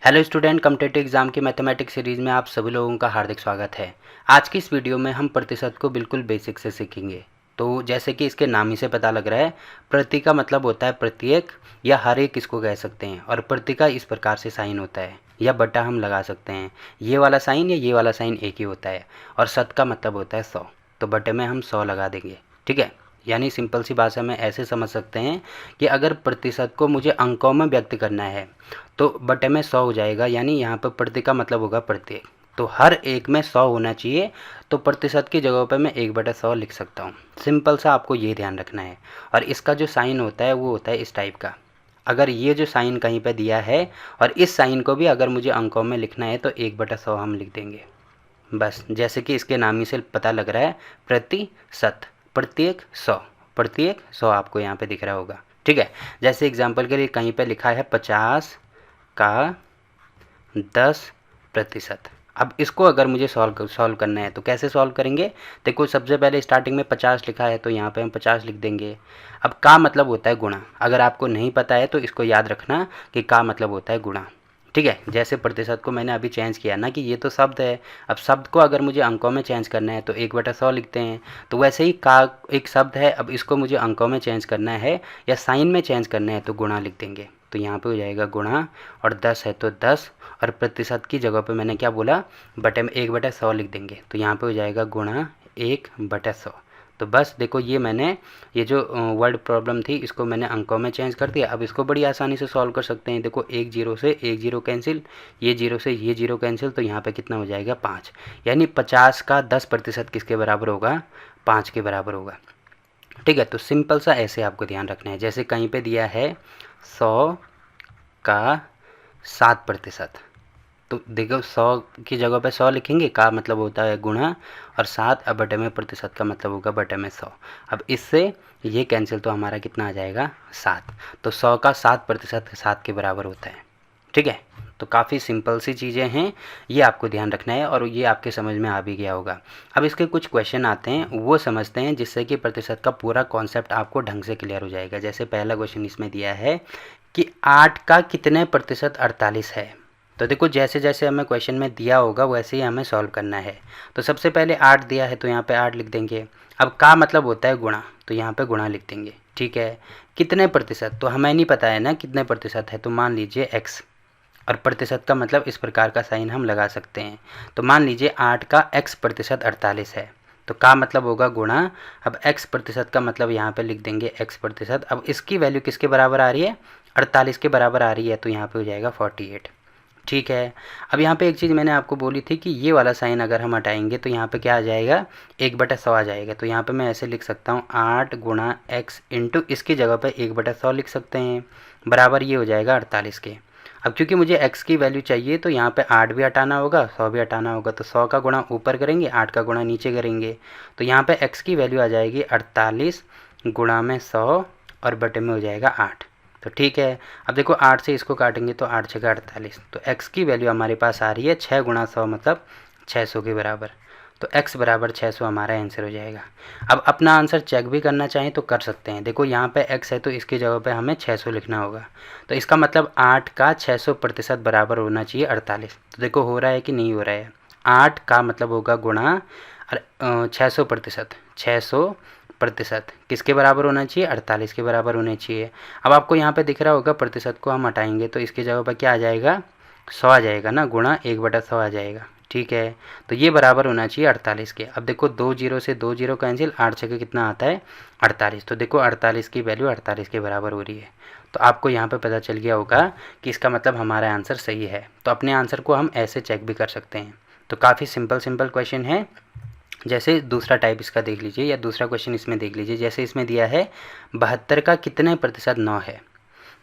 Hello student, competitive exam की mathematics series में आप सभी लोगों का हार्दिक स्वागत है। आज की इस वीडियो में हम प्रतिशत को बिल्कुल बेसिक से सीखेंगे। तो जैसे कि इसके नाम ही से पता लग रहा है, प्रति का मतलब होता है प्रत्येक या हर एक, इसको कह सकते हैं। और प्रति का इस प्रकार से साइन होता है या बटा हम लगा सकते हैं। ये वाला साइन या ये वाला साइन एक ही होता है। और शत का मतलब होता है 100, तो बटे में हम 100 लगा देंगे। ठीक है, यानी सिंपल सी भाषा में ऐसे समझ सकते हैं कि अगर प्रतिशत को मुझे अंकों में व्यक्त करना है तो बटे में 100 हो जाएगा। यानी यहाँ पर प्रति का मतलब होगा प्रत्येक, तो हर एक में 100 होना चाहिए। तो प्रतिशत की जगह पर मैं 1/100 लिख सकता हूँ। सिंपल सा आपको ये ध्यान रखना है। और इसका जो साइन होता है वो होता है इस टाइप का। अगर ये जो साइन कहीं पर दिया है और इस साइन को भी अगर मुझे अंकों में लिखना है तो 1/100 हम लिख देंगे। बस जैसे कि इसके नाम ही से पता लग रहा है, प्रतिशत, प्रत्येक 100, प्रत्येक 100 आपको यहाँ पे दिख रहा होगा। ठीक है, जैसे एग्जांपल के लिए कहीं पे लिखा है 50 का 10%। अब इसको अगर मुझे सॉल्व करना है तो कैसे सॉल्व करेंगे? देखो, सबसे पहले स्टार्टिंग में 50 लिखा है तो यहाँ पे हम 50 लिख देंगे। अब का मतलब होता है गुणा। अगर आपको नहीं पता है तो इसको याद रखना कि का मतलब होता है गुणा। ठीक है, जैसे प्रतिशत को मैंने अभी चेंज किया ना कि ये तो शब्द है। अब शब्द को अगर मुझे अंकों में चेंज करना है तो 1/100 लिखते हैं। तो वैसे ही का एक शब्द है, अब इसको मुझे अंकों में चेंज करना है या साइन में चेंज करना है तो गुणा लिख देंगे। तो यहाँ पे हो जाएगा गुणा, और 10 है तो 10, और प्रतिशत की जगह पे मैंने क्या बोला, बटे में 1/100 लिख देंगे। तो यहाँ पे हो जाएगा गुणा 1/100। तो बस देखो, ये जो वर्ड प्रॉब्लम थी इसको मैंने अंकों में चेंज कर दिया। अब इसको बड़ी आसानी से सॉल्व कर सकते हैं। देखो, एक जीरो से एक जीरो कैंसिल, ये जीरो से ये जीरो कैंसिल, तो यहाँ पे कितना हो जाएगा 5। यानी 50 का 10% किसके बराबर होगा? 5 के बराबर होगा। ठीक है, तो सिंपल सा ऐसे आपको ध्यान रखना है। जैसे कहीं पे दिया है 100 का 7%, तो देखो 100 की जगह पे 100 लिखेंगे, का मतलब होता है गुणा, और 7 अब बटे में प्रतिशत का मतलब होगा बटे में 100। अब इससे ये कैंसिल, तो हमारा कितना आ जाएगा 7। तो 100 का 7% 7 के बराबर होता है। ठीक है, तो काफ़ी सिंपल सी चीज़ें हैं, ये आपको ध्यान रखना है और ये आपके समझ में आ भी गया होगा। अब इसके कुछ क्वेश्चन आते हैं, वो समझते हैं, जिससे कि प्रतिशत का पूरा कॉन्सेप्ट आपको ढंग से क्लियर हो जाएगा। जैसे पहला क्वेश्चन इसमें दिया है कि 8 का कितने प्रतिशत 48 है। तो देखो, जैसे जैसे हमें क्वेश्चन में दिया होगा वैसे ही हमें सॉल्व करना है। तो सबसे पहले 8 दिया है तो यहाँ पे 8 लिख देंगे। अब का मतलब होता है गुणा, तो यहाँ पे गुणा लिख देंगे। ठीक है, कितने प्रतिशत, तो हमें नहीं पता है ना कितने प्रतिशत है, तो मान लीजिए x। और प्रतिशत का मतलब इस प्रकार का साइन हम लगा सकते हैं। तो मान लीजिए 8 का x% 48 है, तो का मतलब होगा गुणा। अब x% का मतलब यहाँ पे लिख देंगे x%। अब इसकी वैल्यू किसके बराबर आ रही है? 48 के बराबर आ रही है, तो यहाँ पे हो जाएगा 48। ठीक है, अब यहाँ पे एक चीज़ मैंने आपको बोली थी कि ये वाला साइन अगर हम हटाएंगे तो यहाँ पे क्या आ जाएगा? 1/100 आ जाएगा। तो यहाँ पे मैं ऐसे लिख सकता हूँ 8 गुणा x इंटू, इसकी जगह पे 1/100 लिख सकते हैं, बराबर ये हो जाएगा 48 के। अब क्योंकि मुझे x की वैल्यू चाहिए तो यहाँ पे 8 भी हटाना होगा, 100 भी हटाना होगा। तो 100 का गुणा ऊपर करेंगे, 8 का गुणा नीचे करेंगे। तो यहाँ पे x की वैल्यू आ जाएगी 48 गुणा में 100, और बटे में हो जाएगा 8। तो ठीक है, अब देखो 8 से इसको काटेंगे तो 8 छः 48, तो x की वैल्यू हमारे पास आ रही है 6 गुणा 100 मतलब 600 के बराबर। तो x बराबर 600 हमारा आंसर हो जाएगा। अब अपना आंसर चेक भी करना चाहें तो कर सकते हैं। देखो यहाँ पे x है तो इसकी जगह पे हमें 600 लिखना होगा। तो इसका मतलब 8 का 600% बराबर होना चाहिए 48। तो देखो हो रहा है कि नहीं हो रहा है? 8 का मतलब होगा गुणा 600%, 600% किसके बराबर होना चाहिए? 48 के बराबर होने चाहिए। अब आपको यहाँ पे दिख रहा होगा प्रतिशत को हम हटाएंगे तो इसकी जगह पर क्या आ जाएगा? 100 आ जाएगा ना, गुणा 1/100 आ जाएगा। ठीक है, तो ये बराबर होना चाहिए 48 के। अब देखो 2 जीरो से 2 जीरो कैंसिल, 8 छः कितना आता है? 48। तो देखो 48 की वैल्यू 48 के बराबर हो रही है। तो आपको यहाँ पे पता चल गया होगा कि इसका मतलब हमारा आंसर सही है। तो अपने आंसर को हम ऐसे चेक भी कर सकते हैं। तो काफ़ी सिंपल क्वेश्चन है। जैसे दूसरा टाइप इसका देख लीजिए, या दूसरा क्वेश्चन इसमें देख लीजिए। जैसे इसमें दिया है 72 का कितने प्रतिशत 9 है।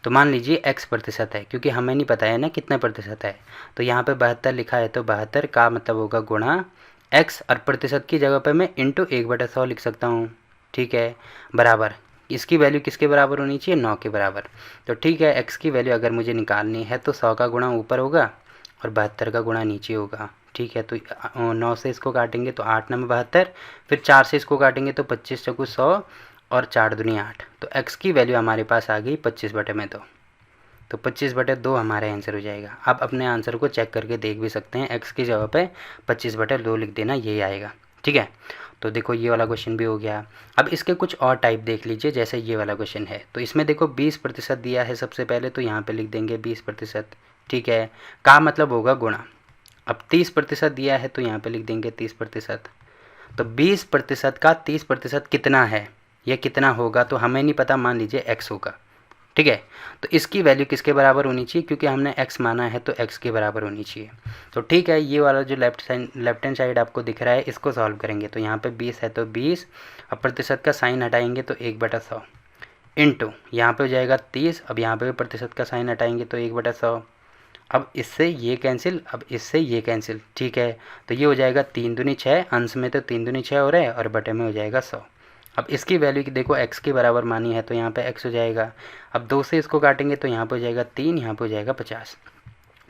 तो मान लीजिए x% है, क्योंकि हमें नहीं पता है ना कितने प्रतिशत है। तो यहाँ पे 72 लिखा है तो 72 का मतलब होगा गुणा x, और प्रतिशत की जगह पे मैं इंटू 1/100 लिख सकता हूँ। ठीक है, बराबर इसकी वैल्यू किसके बराबर होनी चाहिए? 9 के बराबर। तो ठीक है, x की वैल्यू अगर मुझे निकालनी है तो 100 का गुणा ऊपर होगा और 72 का गुणा नीचे होगा। ठीक है, तो 9 से इसको काटेंगे तो 8 9 72, फिर 4 से इसको काटेंगे तो 25 चौको 100, और 4 दूनी 8। तो x की वैल्यू हमारे पास आ गई 25/2। तो 25/2 हमारा आंसर हो जाएगा। आप अपने आंसर को चेक करके देख भी सकते हैं, x की जगह पे 25/2 लिख देना, यही आएगा। ठीक है, तो देखो ये वाला क्वेश्चन भी हो गया। अब इसके कुछ और टाइप देख लीजिए, जैसे ये वाला क्वेश्चन है, तो इसमें देखो 20% दिया है सबसे पहले, तो यहाँ पे लिख देंगे 20%। ठीक है, का मतलब होगा गुणा। अब 30% दिया है तो यहाँ पे लिख देंगे 30%। तो 20% का 30% कितना है, यह कितना होगा, तो हमें नहीं पता, मान लीजिए x होगा। ठीक है, तो इसकी वैल्यू किसके बराबर होनी चाहिए, क्योंकि हमने x माना है तो x के बराबर होनी चाहिए। तो ठीक है, ये वाला जो लेफ्ट हैंड साइड आपको दिख रहा है, इसको सॉल्व करेंगे तो यहाँ पे 20 है तो 20, अब प्रतिशत का साइन हटाएंगे तो 1/100 इंटू यहाँ पे हो जाएगा 30, अब यहाँ पे भी प्रतिशत का साइन हटाएंगे तो 1/100। अब इससे ये कैंसिल, अब इससे ये कैंसिल। ठीक है, तो ये हो जाएगा 3 दूनी 6, अंश में तो 3 दूनी 6 हो रहा है और बटे में हो जाएगा 100। अब इसकी वैल्यू की देखो x के बराबर मानी है तो यहाँ पे x हो जाएगा। अब 2 से इसको काटेंगे तो यहाँ पे हो जाएगा 3, यहाँ पे हो जाएगा 50,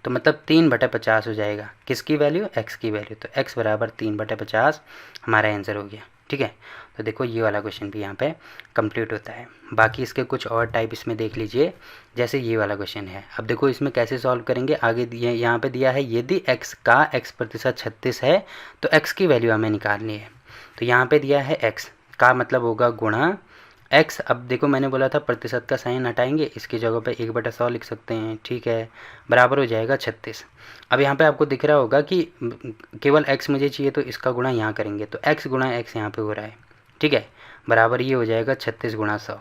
तो मतलब 3/50 हो जाएगा। किसकी वैल्यू, x की वैल्यू, तो x बराबर 3/50 हमारा आंसर हो गया। ठीक है, तो देखो ये वाला क्वेश्चन भी यहाँ पे कंप्लीट होता है। बाकी इसके कुछ और टाइप इसमें देख लीजिए, जैसे ये वाला क्वेश्चन है। अब देखो इसमें कैसे सॉल्व करेंगे, आगे दिए यहाँ पे दिया है यदि x का x% 36 है तो x की वैल्यू हमें निकालनी है। तो यहाँ पे दिया है x का मतलब होगा गुणा x। अब देखो मैंने बोला था प्रतिशत का साइन हटाएंगे, इसकी जगह पे 1/100 लिख सकते हैं। ठीक है, बराबर हो जाएगा 36। अब यहाँ पे आपको दिख रहा होगा कि केवल x मुझे चाहिए तो इसका गुणा यहाँ करेंगे, तो x गुणा x यहाँ पे हो रहा है। ठीक है, बराबर ये हो जाएगा 36 गुणा 100।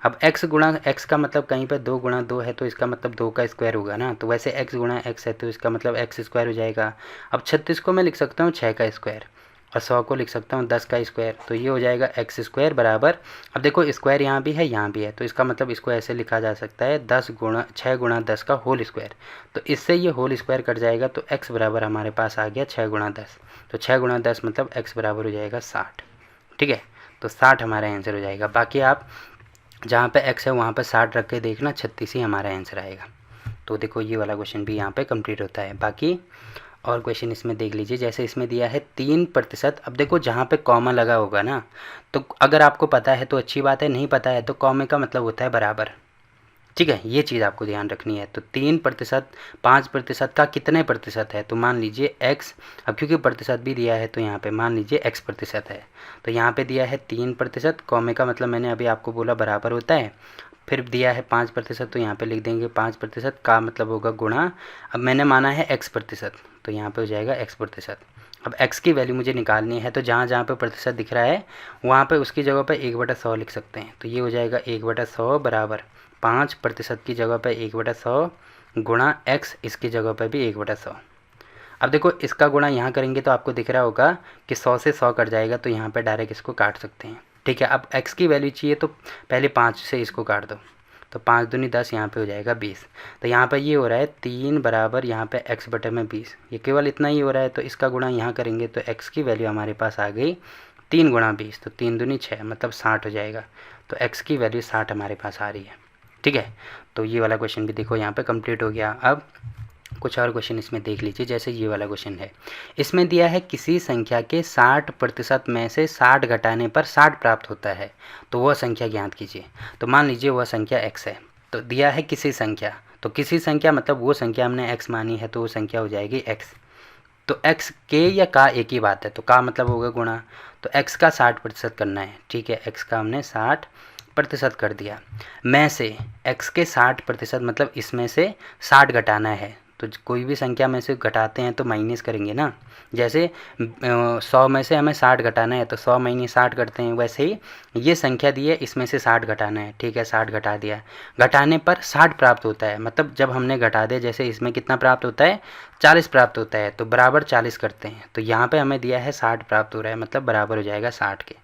अब x गुणा x का मतलब कहीं पर 2 गुणा 2 है तो इसका मतलब 2 का स्क्वायर होगा ना, तो वैसे x गुणा x है तो इसका मतलब x स्क्वायर हो जाएगा। अब 36 को मैं लिख सकता हूँ 6 का स्क्वायर और 100 को लिख सकता हूँ 10 का स्क्वायर, तो ये हो जाएगा x स्क्वायर बराबर, अब देखो स्क्वायर यहाँ भी है यहाँ भी है, तो इसका मतलब इसको ऐसे लिखा जा सकता है 6 गुणा 10 का होल स्क्वायर। तो इससे ये होल स्क्वायर कट जाएगा तो x बराबर हमारे पास आ गया 6 गुणा 10, तो 6 गुणा 10 मतलब x बराबर हो जाएगा 60। ठीक है, तो 60 हमारा आंसर हो जाएगा। बाकी आप जहाँ पे x है वहाँ पे 60 रख के देखना, 36 ही हमारा आंसर आएगा। तो देखो ये वाला क्वेश्चन भी यहाँ पे कंप्लीट होता है। बाकी और क्वेश्चन इसमें देख लीजिए, जैसे इसमें दिया है 3%। अब देखो जहाँ पे कॉमा लगा होगा ना, तो अगर आपको पता है तो अच्छी बात है, नहीं पता है तो कॉमे का मतलब होता है बराबर। ठीक है, ये चीज़ आपको ध्यान रखनी है। तो 3%, 5% का कितने प्रतिशत है, तो मान लीजिए x, अब क्योंकि प्रतिशत भी दिया है तो यहाँ पे मान लीजिए x% है, तो यहाँ पे दिया है 3%, कॉमे का मतलब मैंने अभी आपको बोला बराबर होता है। फिर दिया है 5%, तो यहाँ पे लिख देंगे 5% का मतलब होगा गुणा, अब मैंने माना है x%, तो यहाँ पे हो जाएगा x%। अब x की वैल्यू मुझे निकालनी है, तो जहाँ जहाँ पे प्रतिशत दिख रहा है वहाँ पे उसकी जगह पे 1/100 लिख सकते हैं, तो ये हो जाएगा 1/100 बराबर 5% की जगह पे 1/100 गुणा x, इसकी जगह पे भी 1/100। अब देखो इसका गुणा यहाँ करेंगे तो आपको दिख रहा होगा कि 100 से 100 कट जाएगा, तो यहाँ पे डायरेक्ट इसको काट सकते हैं। ठीक है, अब x की वैल्यू चाहिए तो पहले 5 से इसको काट दो, तो 5 दूनी 10, यहाँ पे हो जाएगा 20। तो यहाँ पे ये हो रहा है 3 बराबर यहाँ पे x/20, ये केवल इतना ही हो रहा है, तो इसका गुणा यहाँ करेंगे तो x की वैल्यू हमारे पास आ गई 3 गुणा 20, तो 3 दूनी 6 मतलब 60 हो जाएगा। तो x की वैल्यू 60 हमारे पास आ रही है। ठीक है, तो ये वाला क्वेश्चन भी देखो यहाँ पे कंप्लीट हो गया। अब कुछ और क्वेश्चन इसमें देख लीजिए, जैसे ये वाला क्वेश्चन है। इसमें दिया है किसी संख्या के 60% में से 60 घटाने पर 60 प्राप्त होता है, तो वह संख्या ज्ञात कीजिए। तो मान लीजिए वह संख्या x है, तो दिया है किसी संख्या, तो किसी संख्या मतलब वो संख्या हमने x मानी है तो वो संख्या हो जाएगी x। तो x के या का एक ही बात है, तो का मतलब होगा गुणा, तो x का 60% करना है। ठीक है, x का हमने 60% कर दिया, में से x के 60% मतलब इसमें से 60 घटाना है, तो कोई भी संख्या में से घटाते हैं तो माइनस करेंगे ना, जैसे 100 में से हमें 60 घटाना है तो 100 माइनस 60 करते हैं, वैसे ही ये संख्या दी है इसमें से 60 घटाना है। ठीक है, 60 घटा दिया, घटाने पर 60 प्राप्त होता है, मतलब जब हमने घटा दिया, जैसे इसमें कितना प्राप्त होता है 40 प्राप्त होता है, तो बराबर 40 करते हैं, तो यहाँ पे हमें दिया है 60 प्राप्त हो रहा है, मतलब बराबर हो जाएगा 60 के।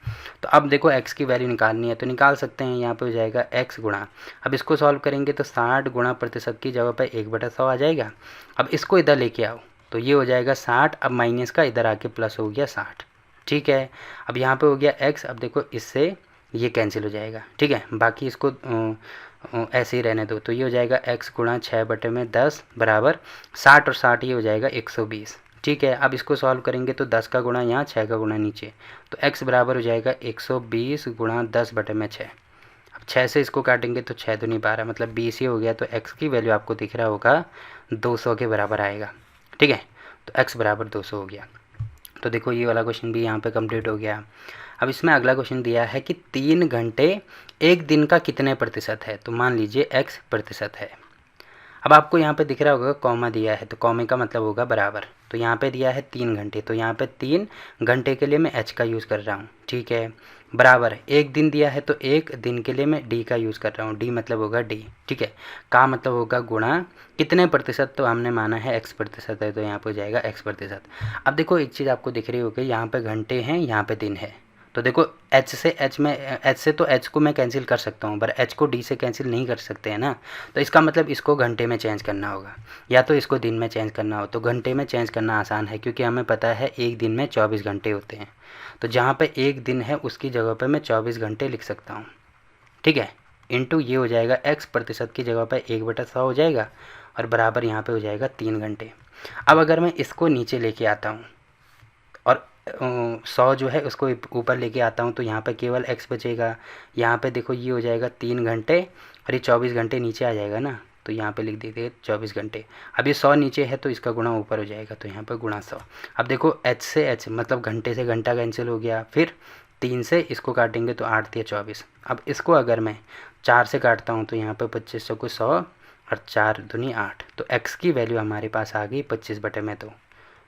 तो अब देखो x की वैल्यू निकालनी है तो निकाल सकते हैं, यहाँ पे हो जाएगा x गुणा, अब इसको सॉल्व करेंगे तो 60 गुणा प्रतिशत की जगह पे 1/100 आ जाएगा। अब इसको इधर लेके आओ तो ये हो जाएगा 60, अब माइनस का इधर आके प्लस हो गया 60। ठीक है, अब यहाँ पे हो गया x, अब देखो इससे ये कैंसिल हो जाएगा। ठीक है, बाकी इसको ऐसे ही रहने दो, तो ये हो जाएगा x गुणा 6/10 बराबर 60 और 60 ये हो जाएगा 120। ठीक है, अब इसको सॉल्व करेंगे तो 10 का गुणा यहाँ, 6 का गुणा नीचे, तो x बराबर हो जाएगा 120 गुणा 10/6। अब 6 से इसको काटेंगे तो 6 दूनी 12 मतलब 20 ही हो गया। तो x की वैल्यू आपको दिख रहा होगा 200 के बराबर आएगा। ठीक है, तो x बराबर 200 हो गया। तो देखो ये वाला क्वेश्चन भी यहाँ पे कंप्लीट हो गया। अब इसमें अगला क्वेश्चन दिया है कि 3 घंटे एक दिन का कितने प्रतिशत है। तो मान लीजिए x प्रतिशत है। अब आपको यहाँ पे दिख रहा होगा कॉमा दिया है, तो कॉमे का मतलब होगा बराबर। तो यहाँ पे दिया है 3 घंटे, तो यहाँ पे 3 घंटे के लिए मैं h का यूज़ कर रहा हूँ। ठीक है, बराबर एक दिन दिया है तो एक दिन के लिए मैं d का यूज़ कर रहा हूँ। d मतलब होगा d। ठीक है, का मतलब होगा गुणा कितने प्रतिशत, तो हमने माना है x प्रतिशत है, तो यहाँ पे हो जाएगा x प्रतिशत। अब देखो एक चीज़ आपको दिख रही होगी, यहाँ पे घंटे हैं, यहाँ पे दिन है। तो देखो h से तो h को मैं कैंसिल कर सकता हूँ, पर h को d से कैंसिल नहीं कर सकते हैं ना। तो इसका मतलब इसको घंटे में चेंज करना होगा, या तो इसको दिन में चेंज करना हो। तो घंटे में चेंज करना आसान है, क्योंकि हमें पता है एक दिन में 24 घंटे होते हैं। तो जहाँ पे एक दिन है उसकी जगह पे मैं 24 घंटे लिख सकता हूँ। ठीक है, इंटू ये हो जाएगा x प्रतिशत की जगह पे 1/100 हो जाएगा, और बराबर यहाँ पे हो जाएगा 3 घंटे। अब अगर मैं इसको नीचे लेके आता हूँ और 100 जो है उसको ऊपर लेके आता हूँ, तो यहाँ पे केवल x बचेगा। यहाँ पे देखो ये हो जाएगा 3 घंटे, और ये 24 घंटे नीचे आ जाएगा ना, तो यहाँ पे लिख देते 24 घंटे। अब ये 100 नीचे है तो इसका गुणा ऊपर हो जाएगा, तो यहाँ पे गुणा 100। अब देखो h से h मतलब घंटे से घंटा कैंसिल हो गया, फिर 3 से इसको काटेंगे तो 8 या 24। अब इसको अगर मैं 4 से काटता हूँ तो यहाँ पे 25 को 100 और 4 दूनी 8, तो x की वैल्यू हमारे पास आ गई 25/2।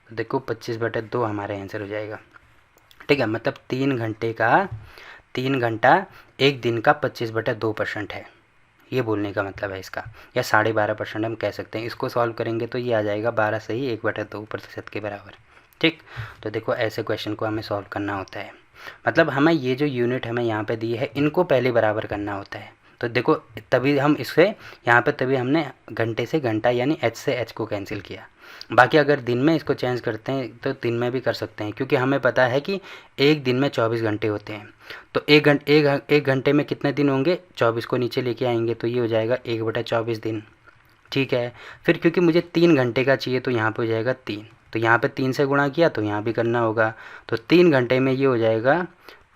तो देखो 25/2 हमारा आंसर हो जाएगा। ठीक है, मतलब 3 घंटा एक दिन का 25/2% है, ये बोलने का मतलब है इसका, या 12.5% हम कह सकते हैं। इसको सॉल्व करेंगे तो ये आ जाएगा 12 सही 1/2% के बराबर। ठीक, तो देखो ऐसे क्वेश्चन को हमें सॉल्व करना होता है, मतलब हमें ये जो यूनिट हमें यहाँ पे दी है इनको पहले बराबर करना होता है। तो देखो तभी हम इससे यहाँ पे तभी हमने घंटे से घंटा यानी h से h को कैंसिल किया। बाकी अगर दिन में इसको चेंज करते हैं तो दिन में भी कर सकते हैं, क्योंकि हमें पता है कि एक दिन में 24 घंटे होते हैं। तो एक घंटे में कितने दिन होंगे, 24 को नीचे लेके आएंगे तो ये हो जाएगा 1/24 दिन। ठीक है, फिर क्योंकि मुझे 3 घंटे का चाहिए तो यहाँ पे हो जाएगा 3, तो यहाँ पे 3 से गुणा किया तो यहाँ भी करना होगा। तो 3 घंटे में ये हो जाएगा,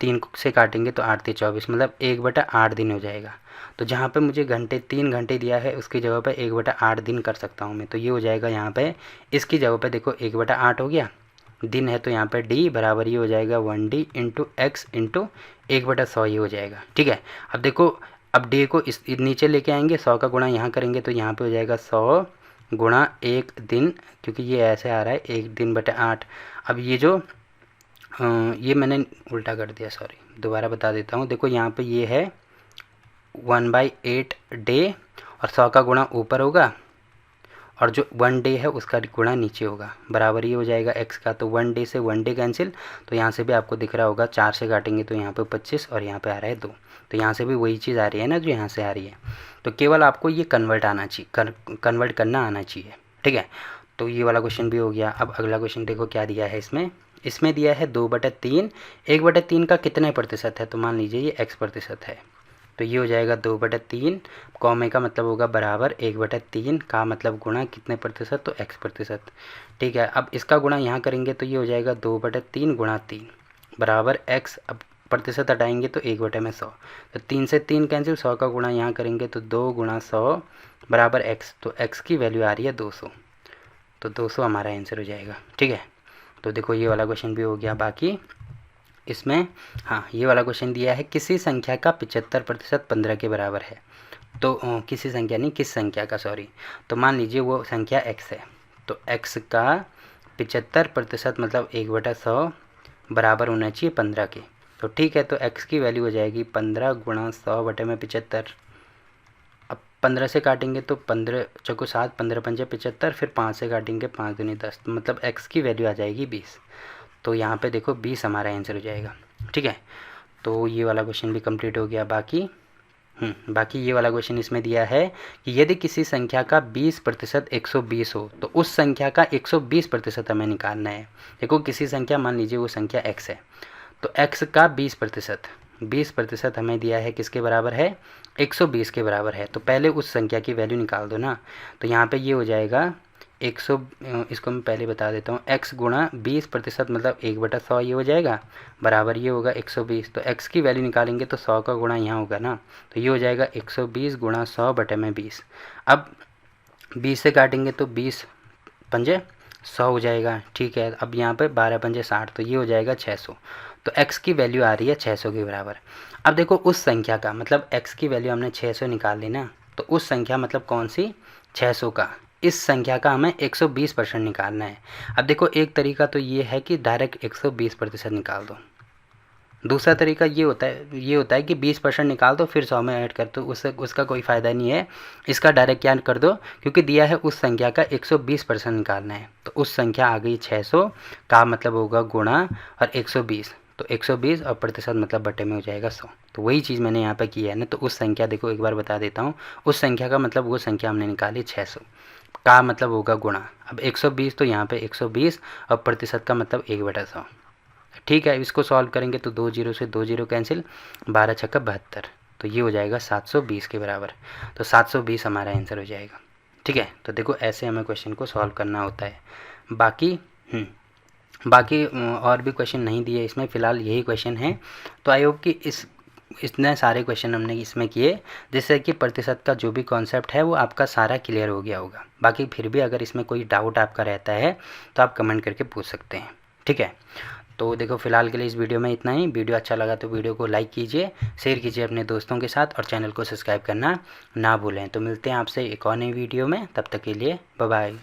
3 से काटेंगे तो 8 × 24 मतलब 1/8 दिन हो जाएगा। तो जहाँ पे मुझे 3 घंटे दिया है उसकी जगह पे 1/8 दिन कर सकता हूँ मैं। तो ये हो जाएगा यहाँ पे इसकी जगह पे देखो 1/8 हो गया, दिन है तो यहाँ पे d बराबर ये हो जाएगा 1d इंटू x इंटू 1/100 ये हो जाएगा। ठीक है, अब देखो अब d को इस नीचे लेके आएंगे, 100 का गुणा यहाँ करेंगे तो यहाँ पे हो जाएगा 100 गुणा एक दिन, क्योंकि ये ऐसे आ रहा है 1 दिन/8। अब ये जो ये मैंने उल्टा कर दिया, सॉरी, दोबारा बता देता हूँ। देखो यहाँ पे ये है 1/8 डे, और 100 का गुणा ऊपर होगा, और जो 1 डे है उसका गुणा नीचे होगा, बराबर ये हो जाएगा x का। तो 1 डे से 1 डे कैंसिल, तो यहाँ से भी आपको दिख रहा होगा 4 से काटेंगे तो यहाँ पे 25 और यहाँ पे आ रहा है 2, तो यहाँ से भी वही चीज़ आ रही है ना जो यहाँ से आ रही है। तो केवल आपको ये कन्वर्ट करना आना चाहिए। ठीक है, तो ये वाला क्वेश्चन भी हो गया। अब अगला क्वेश्चन देखो क्या दिया है इसमें दिया है 2/3, 1/3 का कितने प्रतिशत है। तो मान लीजिए ये x प्रतिशत है, तो ये हो जाएगा 2/3, कॉमे का मतलब होगा बराबर 1/3, का मतलब गुणा कितने प्रतिशत, तो x प्रतिशत। ठीक है, अब इसका गुणा यहाँ करेंगे तो ये हो जाएगा 2/3 गुणा 3 बराबर x। अब प्रतिशत हटाएंगे तो 1/100, तो 3 से 3 कैंसिल, 100 का गुणा यहाँ करेंगे तो 2 × 100 बराबर x। तो x की वैल्यू आ रही है 200, तो 200 हमारा आंसर हो जाएगा। ठीक है, तो देखो ये वाला क्वेश्चन भी हो गया। बाकी इसमें हाँ ये वाला क्वेश्चन दिया है किसी संख्या का 75% 15 के बराबर है। तो किसी संख्या नहीं, किस संख्या का, सॉरी। तो मान लीजिए वो संख्या x है, तो x का 75% मतलब 1/100 बराबर होना चाहिए 15 के। तो ठीक है, तो x की वैल्यू हो जाएगी 15 × 100/75। अब 15 से काटेंगे तो 15 चौको 7, 15 पंजे 75, फिर 5 से काटेंगे 5 दूनी 10, मतलब x की वैल्यू आ जाएगी 20। तो यहाँ पे देखो 20 हमारा आंसर हो जाएगा। ठीक है, तो ये वाला क्वेश्चन भी कंप्लीट हो गया। बाकी ये वाला क्वेश्चन इसमें दिया है कि यदि किसी संख्या का 20% 120 हो तो उस संख्या का 120% हमें निकालना है। देखो किसी संख्या, मान लीजिए वो संख्या x है, तो x का 20% हमें दिया है किसके बराबर है, 120 के बराबर है। तो पहले उस संख्या की वैल्यू निकाल दो ना, तो यहाँ पे ये हो जाएगा 100 इसको मैं पहले बता देता हूँ, x गुणा 20% मतलब 1/100 ये हो जाएगा, बराबर ये होगा 120। तो x की वैल्यू निकालेंगे तो 100 का गुणा यहाँ होगा ना, तो ये हो जाएगा 120 गुणा 100 बटे में 20। अब 20 से काटेंगे तो 20 पंजे 100 हो जाएगा, ठीक है। अब यहाँ पे 12 पंजे 60, तो ये हो जाएगा 600। तो x की वैल्यू आ रही है 600 के बराबर। अब देखो उस संख्या का मतलब x की वैल्यू हमने 600 निकाल ली ना, तो उस संख्या मतलब कौन सी, 600 का, इस संख्या का हमें 120% निकालना है। अब देखो एक तरीका तो ये है कि डायरेक्ट 120% निकाल दो, दूसरा तरीका ये होता है कि 20% निकाल दो फिर 100 में ऐड कर दो, उसका कोई फ़ायदा नहीं है। इसका डायरेक्ट क्या कर दो, क्योंकि दिया है उस संख्या का 120% निकालना है, तो उस संख्या आ गई 600 का मतलब होगा गुणा और 120, तो 120 और प्रतिशत मतलब बटे में हो जाएगा 100। तो वही चीज़ मैंने यहाँ पर की है ना। तो उस संख्या देखो एक बार बता देता हूँ, उस संख्या का मतलब वो संख्या हमने निकाली 600 का मतलब होगा गुणा। अब 120 तो यहाँ पे 120 और प्रतिशत का मतलब 1/100, ठीक है। इसको सॉल्व करेंगे तो 2 जीरो से 2 जीरो कैंसिल, 12 छक्का 72, तो ये हो जाएगा 720 के बराबर। तो 720 हमारा आंसर हो जाएगा, ठीक है। तो देखो ऐसे हमें क्वेश्चन को सॉल्व करना होता है। बाकी और भी क्वेश्चन नहीं दिए इसमें, फ़िलहाल यही क्वेश्चन है। तो आई होप कि इतने सारे क्वेश्चन हमने इसमें किए जिससे कि प्रतिशत का जो भी कॉन्सेप्ट है वो आपका सारा क्लियर हो गया होगा। बाकी फिर भी अगर इसमें कोई डाउट आपका रहता है तो आप कमेंट करके पूछ सकते हैं, ठीक है। तो देखो फ़िलहाल के लिए इस वीडियो में इतना ही। वीडियो अच्छा लगा तो वीडियो को लाइक कीजिए, शेयर कीजिए अपने दोस्तों के साथ और चैनल को सब्सक्राइब करना ना भूलें। तो मिलते हैं आपसे एक और नई वीडियो में, तब तक के लिए बाय बाय।